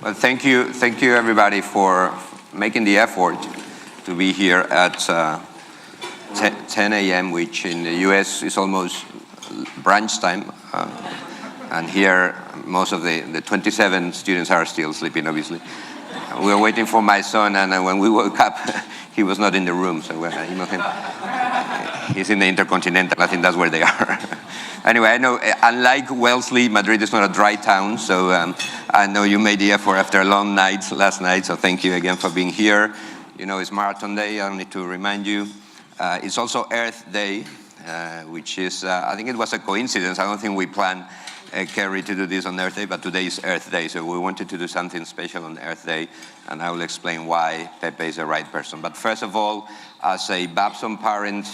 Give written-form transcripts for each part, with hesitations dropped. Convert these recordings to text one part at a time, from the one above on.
Well, thank you everybody for making the effort to be here at 10 a.m., which in the US is almost brunch time. And here, most of the 27 students are still sleeping, obviously. We were waiting for my son, and when we woke up, he was not in the room. So when I emailed him, he's in the Intercontinental. I think that's where they are. Anyway, I know, unlike Wellesley, Madrid is not a dry town, so I know you made the effort after a long night last night, so thank you again for being here. You know, it's Marathon Day, I don't need to remind you. It's also Earth Day, which is, I think it was a coincidence. I don't think we planned Kerry to do this on Earth Day, but today is Earth Day, so we wanted to do something special on Earth Day, and I will explain why Pepe is the right person. But first of all, as a Babson parent,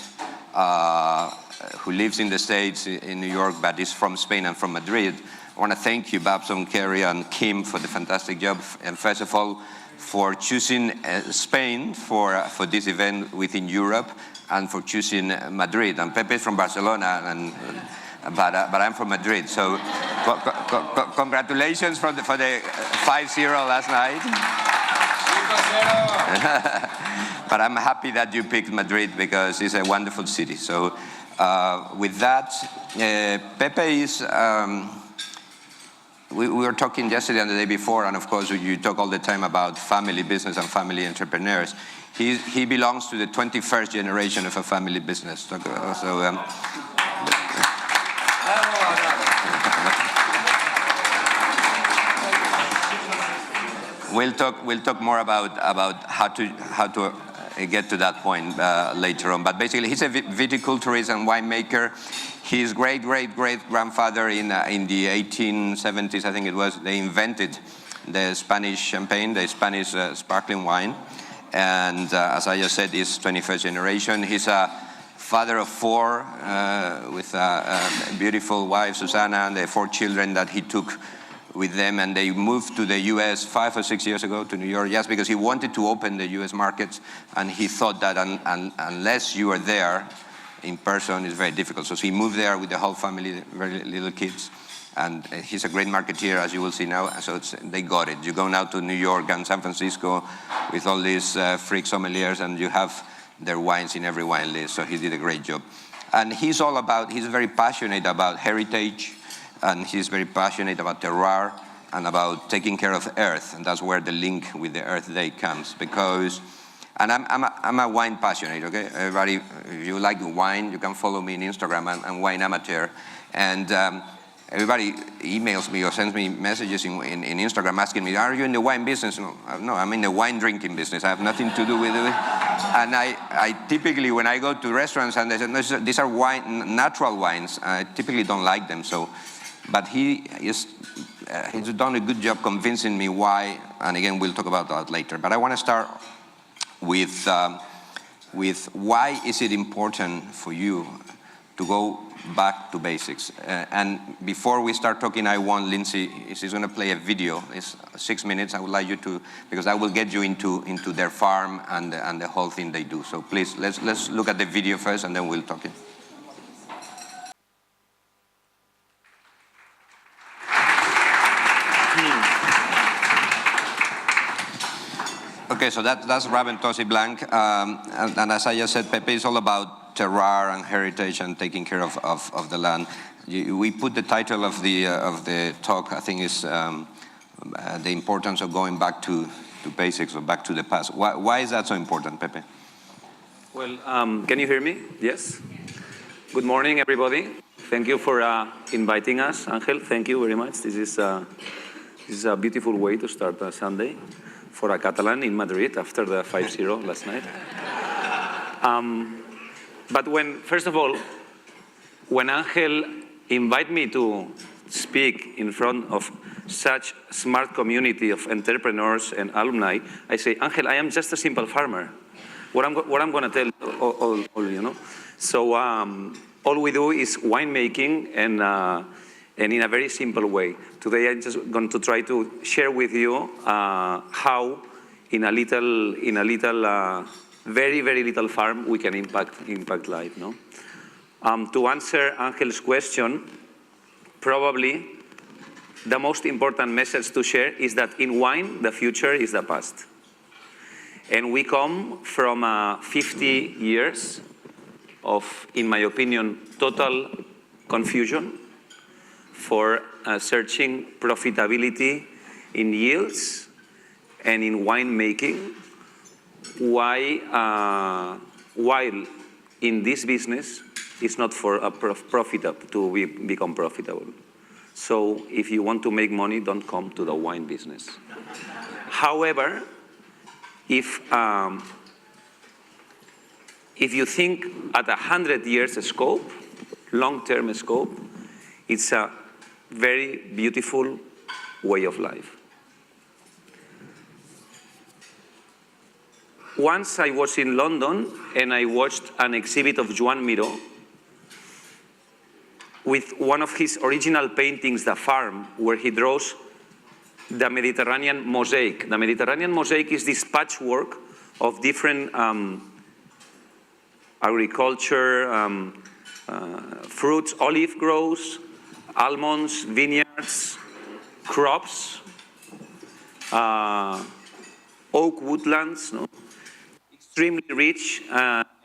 who lives in the States, in New York, but is from Spain and from Madrid, I want to thank you, Babson, Kerry, and Kim, for the fantastic job. And first of all, for choosing Spain for this event within Europe, and for choosing Madrid. And Pepe is from Barcelona, but I'm from Madrid. So congratulations for the 5-0 last night. But I'm happy that you picked Madrid because it's a wonderful city. So with that, Pepe is, we were talking yesterday and the day before, and of course you talk all the time about family business and family entrepreneurs. He belongs to the 21st generation of a family business. So, we'll talk more about how to get to that point later on. But basically, he's a viticulturist and winemaker. His great-great-great-grandfather in the 1870s, I think it was, they invented the Spanish champagne, the Spanish sparkling wine. And as I just said, he's 21st generation. He's a father of 4 with a beautiful wife, Susanna, and the 4 children that he took with them, and they moved to the US 5 or 6 years ago to New York, just because he wanted to open the US markets, and he thought that unless you are there in person, it's very difficult. So he moved there with the whole family, very little kids, and he's a great marketeer, as you will see now, so they got it. You go now to New York and San Francisco with all these freak sommeliers, and you have their wines in every wine list, so he did a great job. And he's very passionate about heritage, and he's very passionate about terroir and about taking care of Earth, and that's where the link with the Earth Day comes. Because, and I'm a wine passionate, okay? Everybody, if you like wine, you can follow me on Instagram. I'm wine amateur, and everybody emails me or sends me messages in Instagram asking me, "Are you in the wine business?" No, I'm in the wine drinking business. I have nothing to do with it. And I typically, when I go to restaurants and they say, "No, these are natural wines," I typically don't like them. So. But he's done a good job convincing me why, and again, we'll talk about that later. But I want to start with why is it important for you to go back to basics? And before we start talking, I want Lindsay, she's going to play a video. It's 6 minutes. I would like you to, because I will get you into their farm and the whole thing they do. So please, let's look at the video first, and then we'll talk it. Okay, so that's Raventós Blanc, and as I just said, Pepe is all about terroir and heritage and taking care of the land. We put the title of the talk, I think, is the importance of going back to basics, or back to the past. Why is that so important, Pepe? Well, can you hear me? Yes. Good morning, everybody. Thank you for inviting us, Ángel. Thank you very much. This is a beautiful way to start a Sunday for a Catalan in Madrid after the 5-0 last night. But first of all, when Ángel invited me to speak in front of such smart community of entrepreneurs and alumni, I say, Ángel, I am just a simple farmer. What I'm going to tell all you know. So all we do is winemaking, and in a very simple way. Today I'm just going to try to share with you how in a little very, very little farm we can impact life. To answer Angel's question, probably the most important message to share is that in wine, the future is the past. And we come from 50 years of, in my opinion, total confusion for searching profitability in yields and in winemaking, while in this business, it's not for a profit to become profitable. So if you want to make money, don't come to the wine business. However, if you think at 100 years scope, long-term scope, it's a very beautiful way of life. Once I was in London and I watched an exhibit of Joan Miró with one of his original paintings, The Farm, where he draws the Mediterranean mosaic. The Mediterranean mosaic is this patchwork of different agriculture, fruits, olive groves, almonds, vineyards, crops, oak woodlands, no? Extremely rich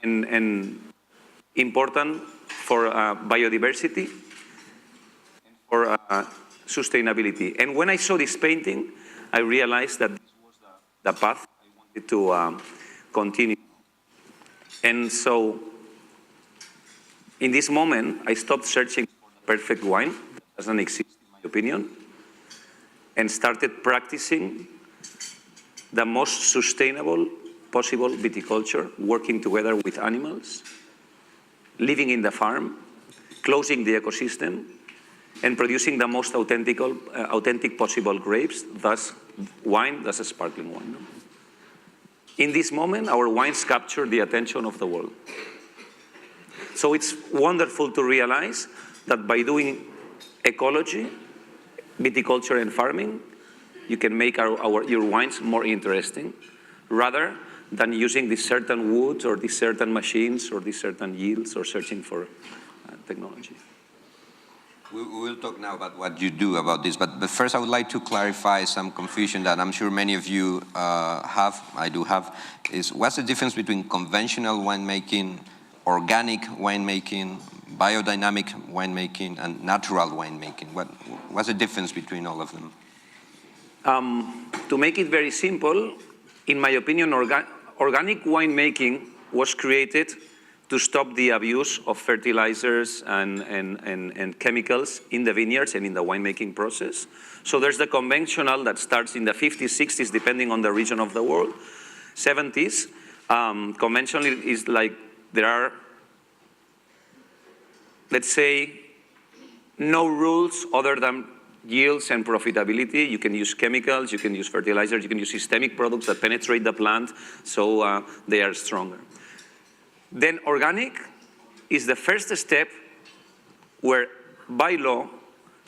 and important for biodiversity and for sustainability. And when I saw this painting, I realized that this was the path I wanted to continue. And so, in this moment, I stopped searching for the perfect wine, that doesn't exist in my opinion, and started practicing the most sustainable possible viticulture, working together with animals, living in the farm, closing the ecosystem, and producing the most authentic possible grapes, thus wine, thus a sparkling wine. In this moment, our wines capture the attention of the world. So it's wonderful to realize that by doing ecology, viticulture and farming, you can make your wines more interesting, rather than using these certain woods or these certain machines or these certain yields or searching for technology. We will talk now about what you do about this, but first I would like to clarify some confusion that I'm sure many of you have, I do have, is what's the difference between conventional winemaking, organic winemaking, biodynamic winemaking, and natural winemaking? What's the difference between all of them? To make it very simple, in my opinion, organic winemaking was created to stop the abuse of fertilizers and chemicals in the vineyards and in the winemaking process. So there's the conventional that starts in the 50s, 60s, depending on the region of the world, 70s. Conventional is like there are, let's say, no rules other than yields and profitability. You can use chemicals, you can use fertilizers, you can use systemic products that penetrate the plant, so they are stronger. Then organic is the first step where, by law,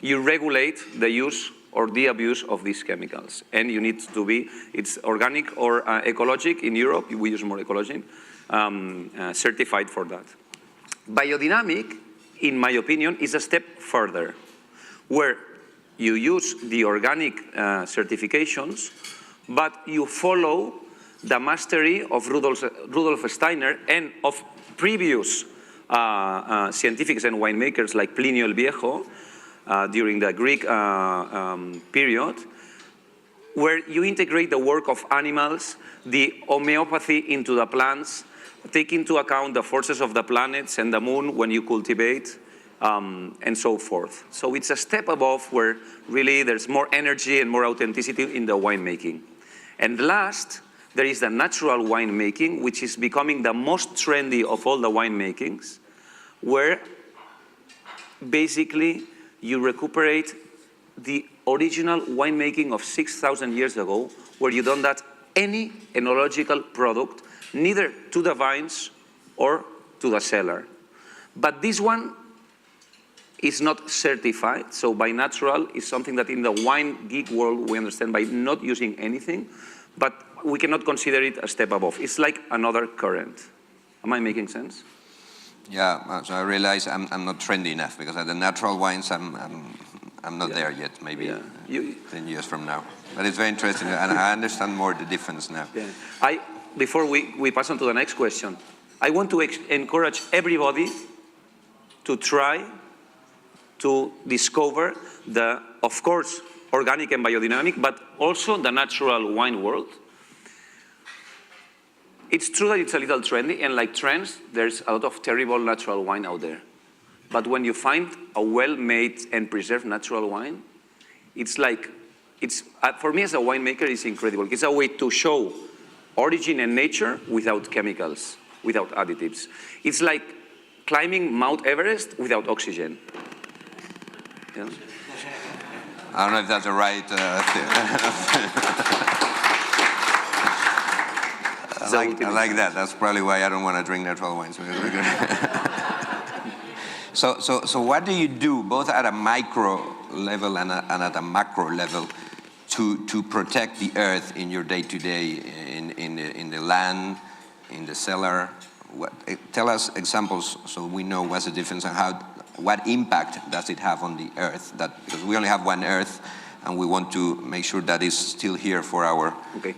you regulate the use or the abuse of these chemicals. And you need to be, it's organic or ecologic. In Europe, we use more ecologic, certified for that. Biodynamic, in my opinion, is a step further, where you use the organic certifications, but you follow the mastery of Rudolf Steiner and of previous scientifics and winemakers like Plinio el Viejo during the Greek period, where you integrate the work of animals, the homeopathy into the plants, take into account the forces of the planets and the moon when you cultivate, and so forth. So it's a step above where really there's more energy and more authenticity in the winemaking. And last, there is the natural winemaking, which is becoming the most trendy of all the winemakings, where basically you recuperate the original winemaking of 6,000 years ago, where you don't add any enological product, neither to the vines or to the cellar. But this one is not certified, so by natural is something that in the wine geek world we understand by not using anything, but we cannot consider it a step above. It's like another current. Am I making sense? Yeah, so I realize I'm not trendy enough, because at the natural wines I'm I'm not there yet, maybe 10 years from now. But it's very interesting, and I understand more the difference now. Yeah. Before we pass on to the next question, I want to encourage everybody to try to discover the, of course, organic and biodynamic, but also the natural wine world. It's true that it's a little trendy, and like trends, there's a lot of terrible natural wine out there. But when you find a well-made and preserved natural wine, it's like, for me as a winemaker, it's incredible. It's a way to show origin and nature without chemicals, without additives. It's like climbing Mount Everest without oxygen. Yeah? I don't know if that's the right I like that. That's probably why I don't want to drink natural wines. So what do you do, both at a micro level and at a macro level, to protect the earth in your day-to-day, in the land, in the cellar? Tell us examples so we know what's the difference and what impact does it have on the earth? Because we only have one earth, and we want to make sure that it's still here for our... Okay.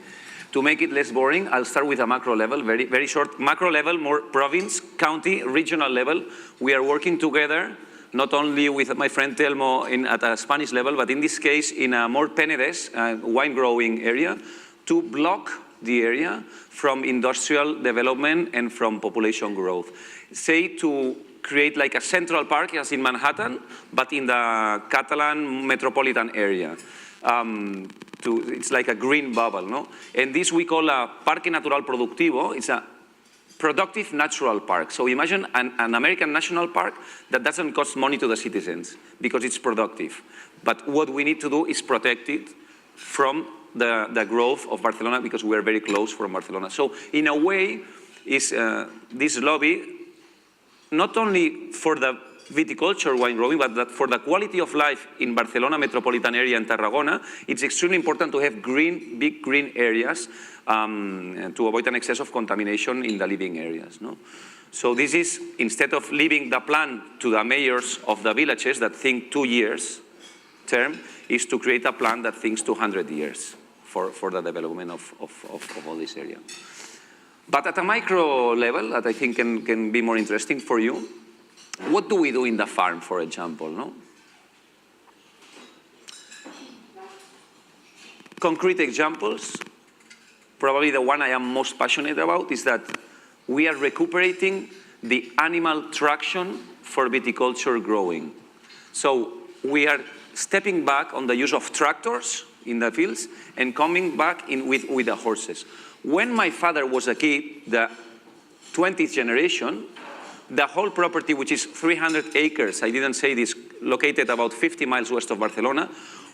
To make it less boring, I'll start with a macro level, very, very short. Macro level, more province, county, regional level. We are working together, not only with my friend Telmo at a Spanish level, but in this case, in a more Penedès wine growing area, to block the area from industrial development and from population growth. Say to create like a central park as in Manhattan, but in the Catalan metropolitan area. It's like a green bubble, no? And this we call a Parque Natural Productivo. It's a productive natural park. So imagine an American national park that doesn't cost money to the citizens because it's productive. But what we need to do is protect it from the growth of Barcelona because we are very close from Barcelona. So in a way, is this lobby not only for the viticulture wine growing, but that for the quality of life in Barcelona metropolitan area and Tarragona, it's extremely important to have green, big green areas to avoid an excess of contamination in the living areas. No? So this is, instead of leaving the plan to the mayors of the villages that think 2 years term, is to create a plan that thinks 200 years for the development of all this area. But at a micro level, that I think can be more interesting for you, what do we do in the farm, for example, no? Concrete examples, probably the one I am most passionate about is that we are recuperating the animal traction for viticulture growing. So we are stepping back on the use of tractors in the fields and coming back in with the horses. When my father was a kid, the 20th generation, the whole property, which is 300 acres, I didn't say this, located about 50 miles west of Barcelona,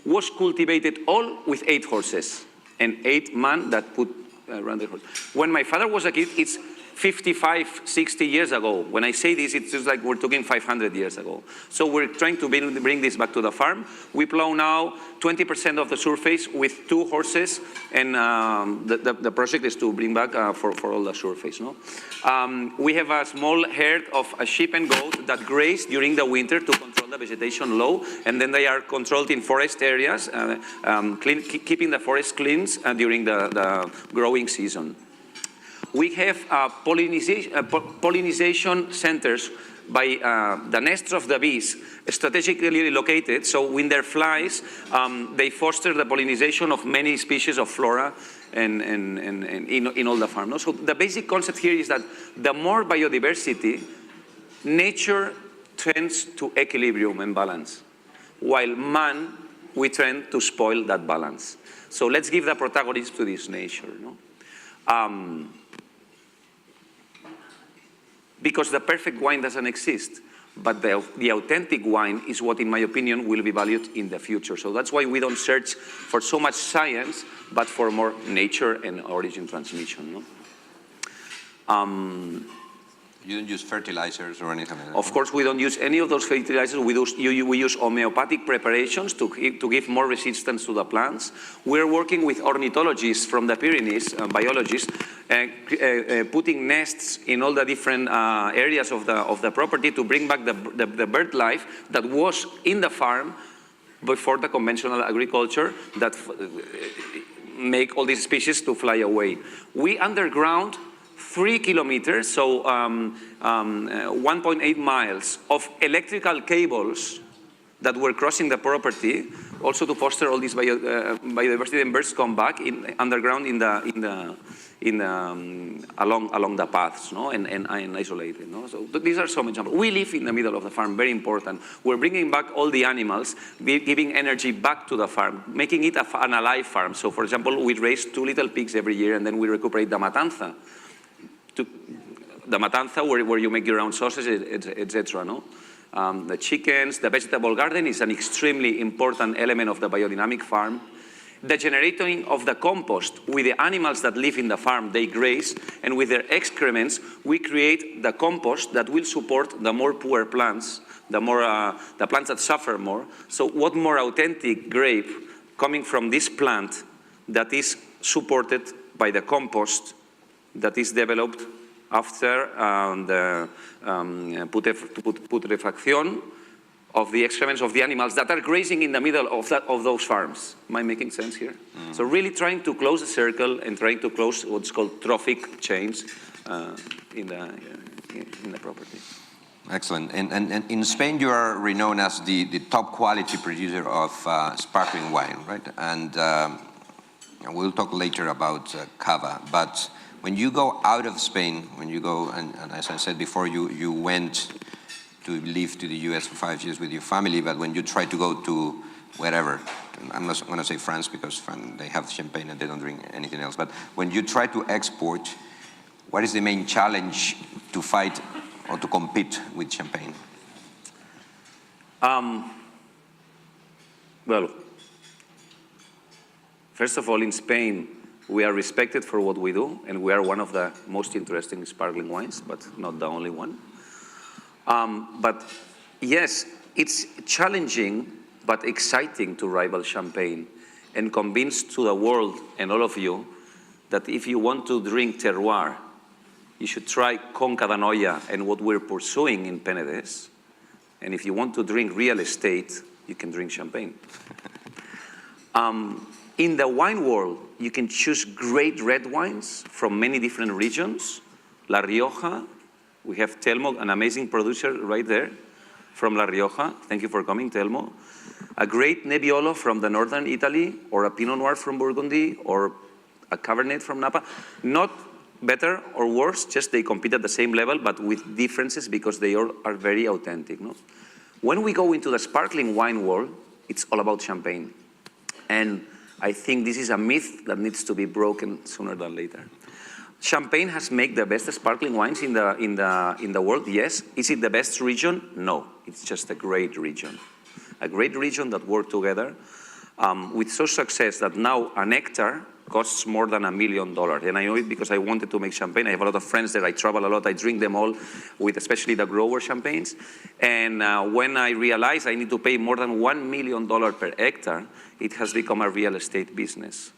was cultivated all with 8 horses and 8 men that put around the horse. When my father was a kid, it's 55, 60 years ago. When I say this, it's just like we're talking 500 years ago. So we're trying to bring this back to the farm. We plow now 20% of the surface with 2 horses, and the project is to bring back for all the surface. No? We have a small herd of sheep and goat that graze during the winter to control the vegetation low, and then they are controlled in forest areas, keeping the forest clean during the growing season. We have pollination centers by the nests of the bees, strategically located, so when they're flies, they foster the pollination of many species of flora and in all the farm. No? So the basic concept here is that the more biodiversity, nature tends to equilibrium and balance, while man, we tend to spoil that balance. So let's give the protagonist to this nature. No? Because the perfect wine doesn't exist, but the authentic wine is what, in my opinion, will be valued in the future. So that's why we don't search for so much science, but for more nature and origin transmission. No? You don't use fertilizers or anything like that? Of course, we don't use any of those fertilizers. We use homeopathic preparations to give more resistance to the plants. We're working with ornithologists from the Pyrenees, biologists, putting nests in all the different areas of the property to bring back the bird life that was in the farm, before the conventional agriculture that make all these species to fly away. We underground 3 kilometers, so 1.8 miles of electrical cables that were crossing the property, also to foster all this biodiversity, and birds come back underground along the paths, no? and isolated. No? So these are some examples. We live in the middle of the farm, very important. We're bringing back all the animals, giving energy back to the farm, making it an alive farm. So for example, we raise 2 little pigs every year, and then we recuperate the matanza. The matanza where you make your own sausage, etc. No? The chickens, the vegetable garden is an extremely important element of the biodynamic farm. The generating of the compost with the animals that live in the farm, they graze, and with their excrements, we create the compost that will support the more poor plants, the plants that suffer more. So what more authentic grape coming from this plant that is supported by the compost that is developed after the putrefaction of the excrements of the animals that are grazing in the middle of those farms. Am I making sense here? So really trying to close the circle and trying to close what's called trophic chains in the property. Excellent. And in Spain, you are renowned as the top quality producer of sparkling wine, right? And we'll talk later about cava. But when you go out of Spain, when you go, and as I said before, you went to live to the US for 5 years with your family, but when you try to go to wherever, I'm not going to say France because they have champagne and they don't drink anything else, but when you try to export, what is the main challenge to fight or to compete with champagne? Well, first of all, in Spain, we are respected for what we do, and we are one of the most interesting sparkling wines, but not the only one. But yes, it's challenging but exciting to rival champagne and convince to the world and all of you that if you want to drink terroir, you should try Conca da Noia and what we're pursuing in Penedès. And if you want to drink real estate, you can drink champagne. In the wine world, you can choose great red wines from many different regions. La Rioja, we have Telmo, an amazing producer right there from La Rioja. Thank you for coming, Telmo. A great Nebbiolo from the northern Italy, or a Pinot Noir from Burgundy, or a Cabernet from Napa. Not better or worse, just they compete at the same level, but with differences because they all are very authentic. No? When we go into the sparkling wine world, it's all about champagne. And I think this is a myth that needs to be broken sooner than later. Champagne has made the best sparkling wines in the world, yes. Is it the best region? No, it's just a great region. A great region that worked together with such success that now an hectare costs more than $1 million. And I know it because I wanted to make champagne. I have a lot of friends there. I travel a lot. I drink them all, with especially the grower champagnes. And when I realized I need to pay more than $1 million per hectare, it has become a real estate business.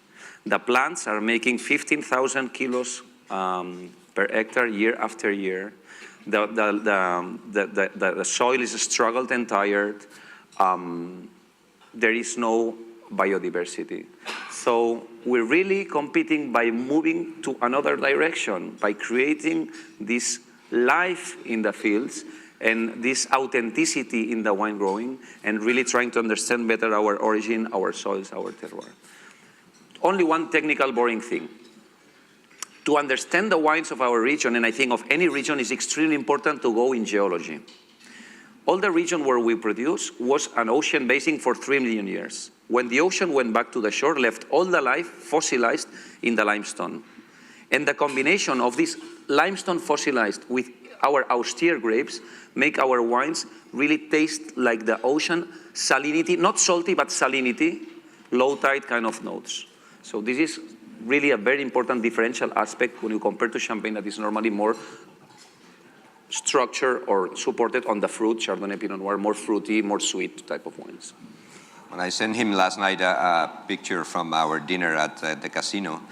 The plants are making 15,000 kilos per hectare year after year. The soil is struggled and tired. There is no biodiversity. So we're really competing by moving to another direction, by creating this life in the fields and this authenticity in the wine growing, and really trying to understand better our origin, our soils, our terroir. Only one technical boring thing. To understand the wines of our region, and I think of any region, is extremely important to go in geology. All the region where we produce was an ocean basin for 3 million years. When the ocean went back to the shore, left all the life fossilized in the limestone. And the combination of this limestone fossilized with our austere grapes make our wines really taste like the ocean, salinity, not salty, but salinity, low tide kind of notes. So this is really a very important differential aspect when you compare to champagne that is normally more structured or supported on the fruit, Chardonnay, Pinot Noir, more fruity, more sweet type of wines. When I sent him last night a picture from our dinner at the casino,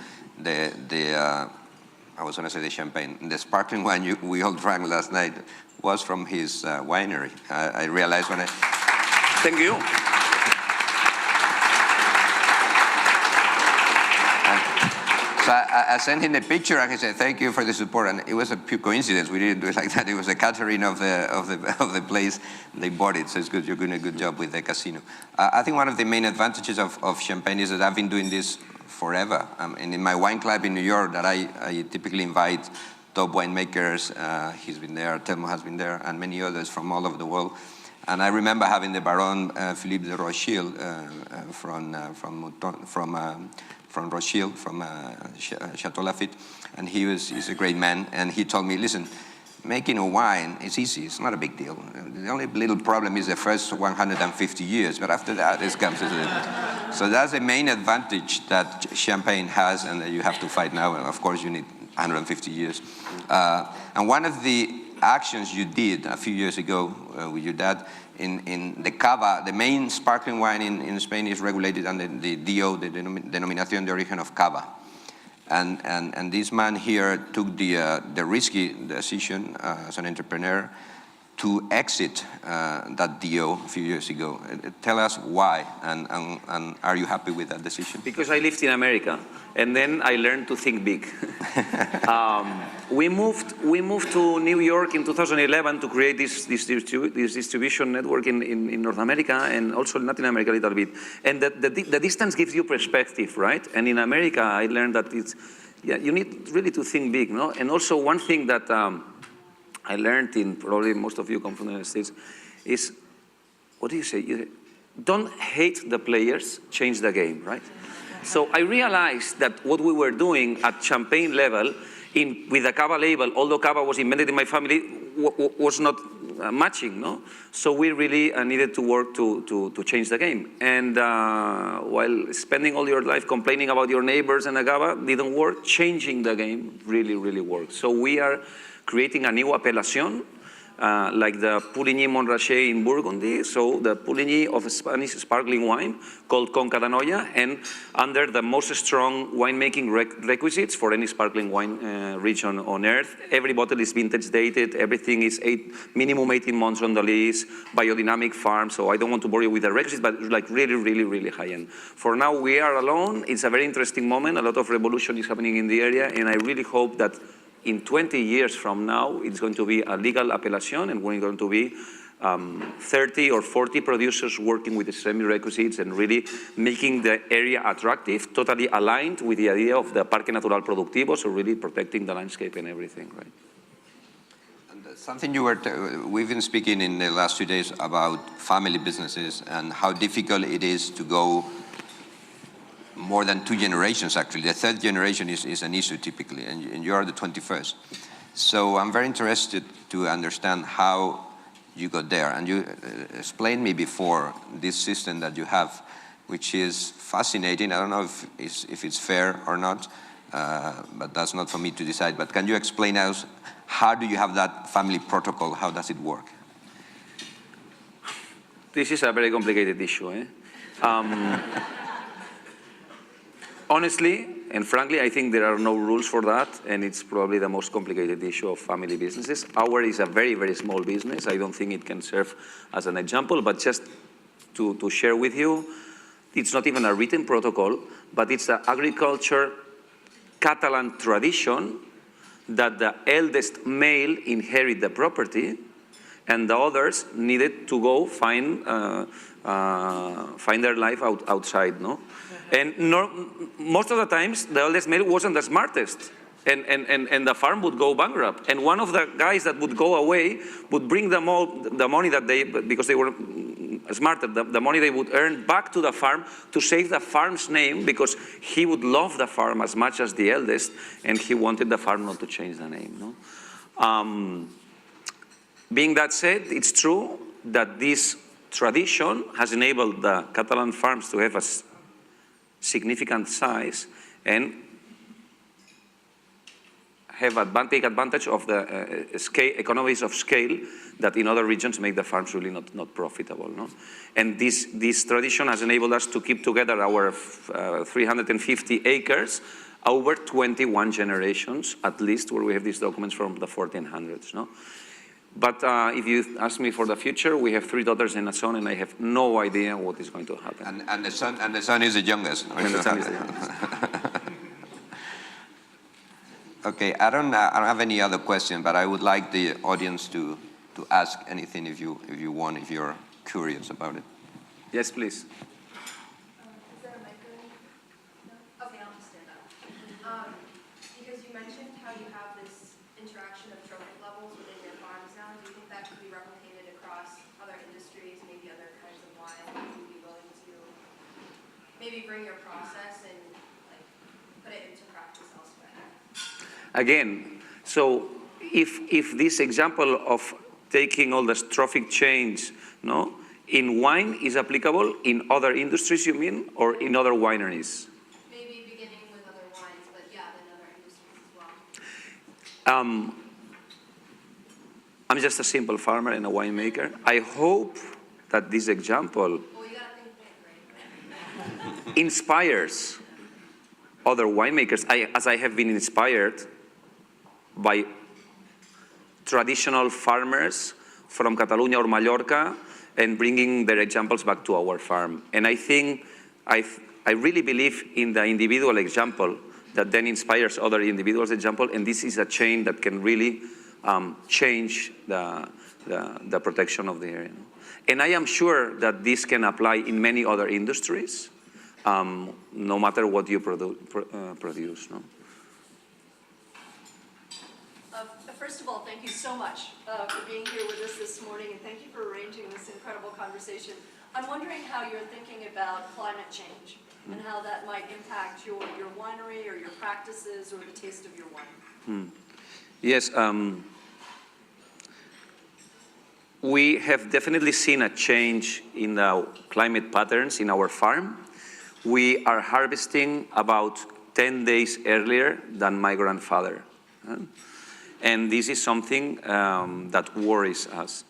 I was going to say the champagne, the sparkling wine we all drank last night was from his winery. I realized when I... Thank you. So I sent him a picture, and he said, "Thank you for the support." And it was a pure coincidence. We didn't do it like that. It was a catering of the place. They bought it, so it's good. You're doing a good job with the casino. I think one of the main advantages of Champagne is that I've been doing this forever. And in my wine club in New York, that I typically invite top winemakers. He's been there. Telmo has been there, and many others from all over the world. And I remember having the Baron Philippe de Rothschild from Rothschild, from Chateau Lafite, and he's a great man. And he told me, listen, making a wine is easy. It's not a big deal. The only little problem is the first 150 years, but after that, it comes. So that's the main advantage that Champagne has, and that you have to fight now. And of course, you need 150 years. And one of the actions you did a few years ago with your dad in the cava, the main sparkling wine in Spain is regulated under the DO, the Denominación de Origen of Cava. And this man here took the risky decision as an entrepreneur to exit that DO a few years ago. Tell us why, and are you happy with that decision? Because I lived in America, and then I learned to think big. We moved to New York in 2011 to create this distribution network in North America and also in Latin America a little bit. And the distance gives you perspective, right? And in America, I learned that you need really to think big, no? And also one thing that I learned, in probably most of you come from the United States, is, what do you say? Don't hate the players, change the game, right? So I realized that what we were doing at Champagne level, with the Cava label, although Cava was invented in my family, was not matching, no? So we really needed to work to change the game. And while spending all your life complaining about your neighbors and the Cava didn't work, changing the game really, really worked. So we are creating a new appellation, like the Pouligny Montrachet in Burgundy, so the Pouligny of Spanish sparkling wine called Conca da Noia, and under the most strong winemaking requisites for any sparkling wine region on earth. Every bottle is vintage dated, everything is minimum 18 months on the lease, biodynamic farm, so I don't want to bore you with the requisites, but like really, really, really high end. For now, we are alone. It's a very interesting moment. A lot of revolution is happening in the area, and I really hope that in 20 years from now, it's going to be a legal appellation, and we're going to be 30 or 40 producers working with the same requisites and really making the area attractive, totally aligned with the idea of the Parque Natural Productivo, so really protecting the landscape and everything, right? And something we've been speaking in the last 2 days about family businesses and how difficult it is to go more than 2 generations, actually. The 3rd generation is an issue typically, and you are the 21st. So I'm very interested to understand how you got there. And you explained me before this system that you have, which is fascinating. I don't know if it's fair or not, but that's not for me to decide. But can you explain us, how do you have that family protocol? How does it work? This is a very complicated issue, eh? Honestly and frankly, I think there are no rules for that, and it's probably the most complicated issue of family businesses. Ours is a very, very small business. I don't think it can serve as an example, but just to share with you, it's not even a written protocol, but it's the agriculture Catalan tradition that the eldest male inherit the property, and the others needed to go find their life outside, no? And most of the times, the eldest male wasn't the smartest, and the farm would go bankrupt. And one of the guys that would go away would bring them all the money that because they were smarter, the money they would earn back to the farm to save the farm's name, because he would love the farm as much as the eldest, and he wanted the farm not to change the name, no? Being that said, it's true that this tradition has enabled the Catalan farms to have a significant size and take advantage of the economies of scale that in other regions make the farms really not profitable, no? And this tradition has enabled us to keep together our 350 acres over 21 generations, at least, where we have these documents from the 1400s, no? But if you ask me for the future, we have 3 daughters and a son, and I have no idea what is going to happen. And the son is the youngest. And the son is the youngest. Okay, I don't have any other question, but I would like the audience to ask anything if you want, if you're curious about it. Yes, please. Is there a mic going? No? Okay, I'll just stand up. Because you mentioned how you have this interaction of trophic levels within your farms now. Do you think that could be replicated across other industries, maybe other kinds of wine? Would you be willing to maybe bring your process and like put it into practice elsewhere? Again, so if this example of taking all the trophic chains, no, in wine is applicable in other industries, you mean, or in other wineries? Maybe beginning with other wines, but yeah, then other industries as well. I'm just a simple farmer and a winemaker. I hope that this example Well, you gotta think big, right? inspires other winemakers, as I have been inspired by traditional farmers from Catalonia or Mallorca and bringing their examples back to our farm. And I think, I really believe in the individual example that then inspires other individuals' example, and this is a chain that can really change the protection of the area. And I am sure that this can apply in many other industries, no matter what you produce. No? First of all, thank you so much for being here with us this morning, and thank you for arranging this incredible conversation. I'm wondering how you're thinking about climate change and how that might impact your winery or your practices or the taste of your wine. Yes, we have definitely seen a change in the climate patterns in our farm. We are harvesting about 10 days earlier than my grandfather. And this is something that worries us.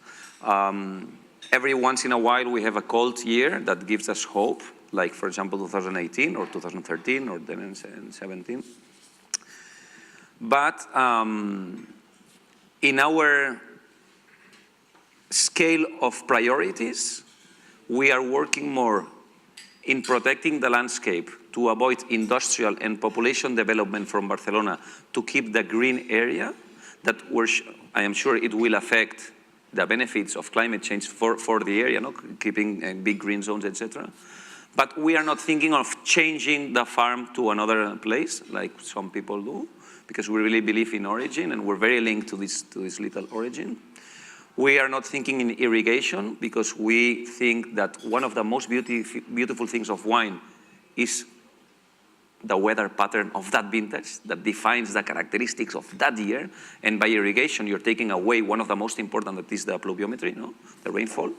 Every once in a while, we have a cold year that gives us hope, like, for example, 2018 or 2013 or 2017. But in our scale of priorities, we are working more in protecting the landscape to avoid industrial and population development from Barcelona to keep the green area that I am sure it will affect the benefits of climate change for the area, no? Keeping big green zones, etc. But we are not thinking of changing the farm to another place, like some people do, because we really believe in origin, and we're very linked to this little origin. We are not thinking in irrigation, because we think that one of the most beautiful things of wine is the weather pattern of that vintage that defines the characteristics of that year. And by irrigation, you're taking away one of the most important, that is the pluviometry, no? The rainfall.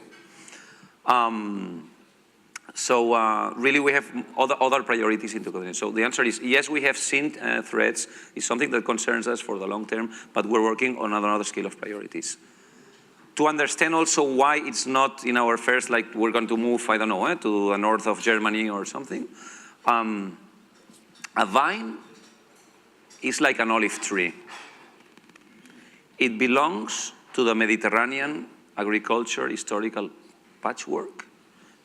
Really, we have other priorities into consideration. So the answer is yes, we have seen threats. It's something that concerns us for the long term, but we're working on another scale of priorities. To understand also why it's not in our first, like we're going to move, I don't know, to the north of Germany or something. A vine is like an olive tree. It belongs to the Mediterranean agriculture historical patchwork,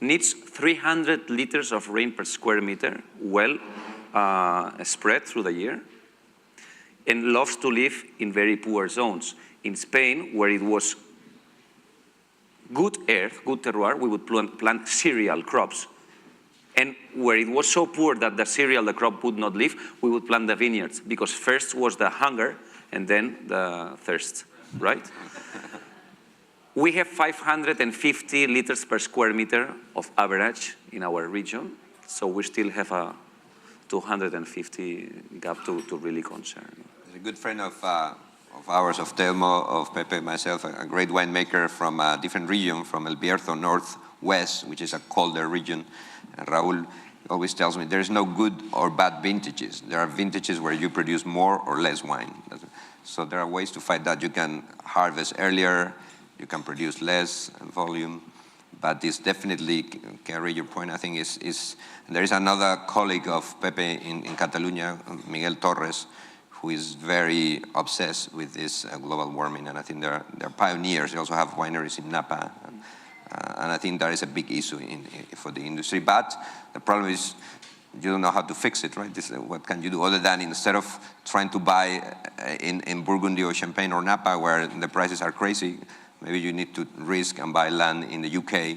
needs 300 liters of rain per square meter, well spread through the year, and loves to live in very poor zones. In Spain, where it was good earth, good terroir, we would plant cereal crops. And where it was so poor that the crop would not live, we would plant the vineyards, because first was the hunger and then the thirst, right? We have 550 liters per square meter of average in our region, so we still have a 250 gap to really concern. A good friend of ours, of Telmo, of Pepe, myself, a great winemaker from a different region, from El Bierzo, northwest, which is a colder region. And Raul always tells me there's no good or bad vintages. There are vintages where you produce more or less wine. So there are ways to fight that. You can harvest earlier, you can produce less volume, but this definitely, carry your point, I think, is there is another colleague of Pepe in Catalonia, Miguel Torres, who is very obsessed with this global warming, and I think they're pioneers. They also have wineries in Napa, and I think that is a big issue for the industry. But the problem is you don't know how to fix it, right? What can you do other than instead of trying to buy in Burgundy or Champagne or Napa where the prices are crazy, maybe you need to risk and buy land in the UK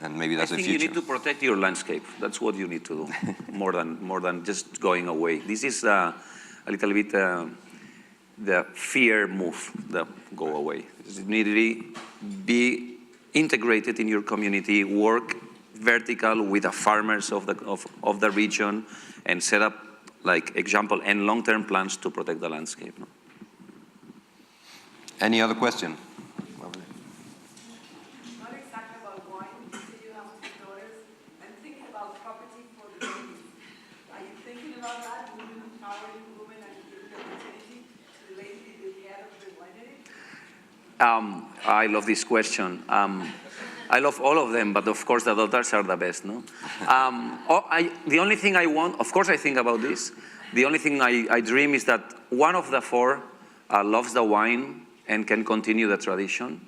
and maybe that's the future. I think you need to protect your landscape. That's what you need to do, more than just going away. This is a little bit the fear move, the go away. You need to be integrated in your community, work vertical with the farmers of the region, and set up like example and long-term plans to protect the landscape. No? Any other question? Not exactly about wine. You say you have two daughters. I'm thinking about property for the babies. Are you thinking about that? Women empowering women and giving the opportunity to the lady be the head of the winery? I love this question. I love all of them, but of course the daughters are the best, no? The only thing I want, of course I think about this, the only thing I dream is that one of the four loves the wine and can continue the tradition,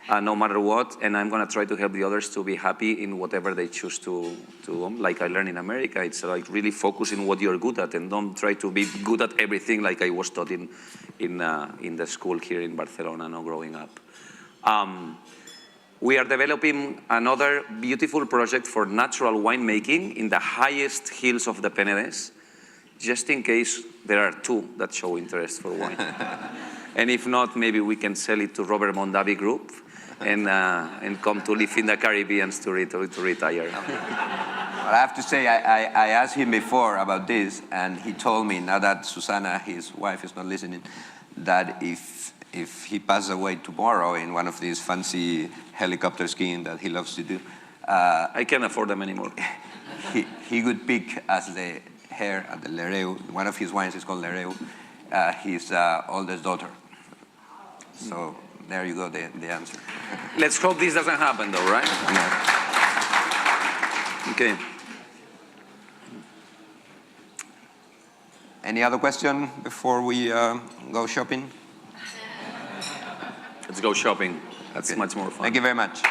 no matter what, and I'm gonna try to help the others to be happy in whatever they choose to like I learned in America, it's like really focus in what you're good at and don't try to be good at everything like I was taught in the school here in Barcelona, no, growing up. We are developing another beautiful project for natural winemaking in the highest hills of the Penedès, just in case there are two that show interest for wine. And if not, maybe we can sell it to Robert Mondavi Group and come to live in the Caribbean to retire. Well, I have to say, I asked him before about this, and he told me, now that Susana, his wife, is not listening, that if he passes away tomorrow in one of these fancy helicopter skiing that he loves to do, I can't afford them anymore. he would pick as the heir at the Lereu. One of his wines is called Lereu. His oldest daughter. So there you go, the answer. Let's hope this doesn't happen, though, right? No. Okay. Any other question before we go shopping? Let's go shopping. That's Okay. much more fun. Thank you very much.